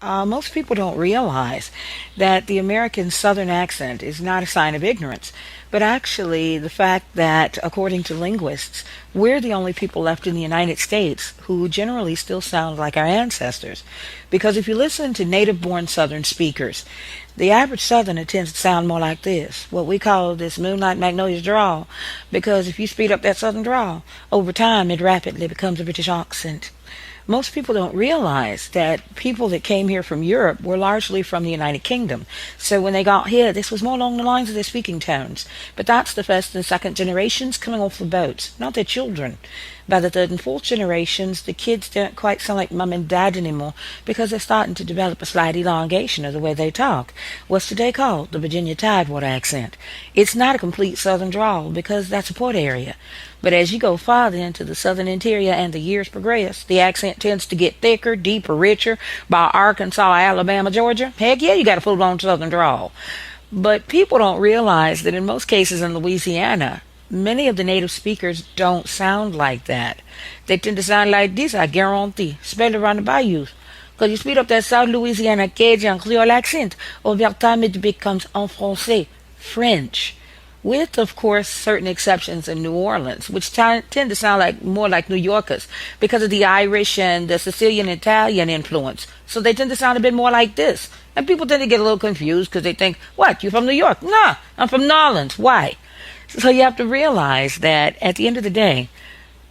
Most people don't realize that the American Southern accent is not a sign of ignorance, but actually the fact that, according to linguists, we're the only people left in the United States who generally still sound like our ancestors. Because if you listen to native born Southern speakers, the average Southerner tends to sound more like this, what we call this Moonlight Magnolia's drawl, because if you speed up that Southern drawl, over time it rapidly becomes a British accent. Most people don't realize that people that came here from Europe were largely from the United Kingdom. So when they got here, this was more along the lines of their speaking tones. But that's the first and second generations coming off the boats, not their children. By the third and fourth generations, the kids don't quite sound like mum and dad anymore because they're starting to develop a slight elongation of the way they talk. What's today called the Virginia Tidewater accent. It's not a complete southern drawl because that's a port area. But as you go farther into the southern interior and the years progress, the accent tends to get thicker, deeper, richer. By Arkansas, Alabama, Georgia, heck yeah, you got a full-blown southern drawl. But people don't realize that in most cases in Louisiana, many of the native speakers don't sound like that. They tend to sound like this, I guarantee, especially around the bayous. Because you speed up that South Louisiana Cajun Creole accent, over time it becomes en français, French, with of course certain exceptions in New Orleans, which tend to sound like more like New Yorkers because of the Irish and the Sicilian Italian influence. So they tend to sound a bit more like this. And people tend to get a little confused because they think, what, you from New York? Nah, I'm from New Orleans. Why? So you have to realize that at the end of the day,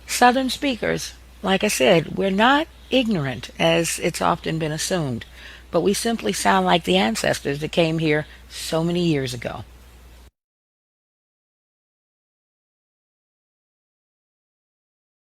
Southern speakers, like I said, we're not ignorant as it's often been assumed, but we simply sound like the ancestors that came here so many years ago.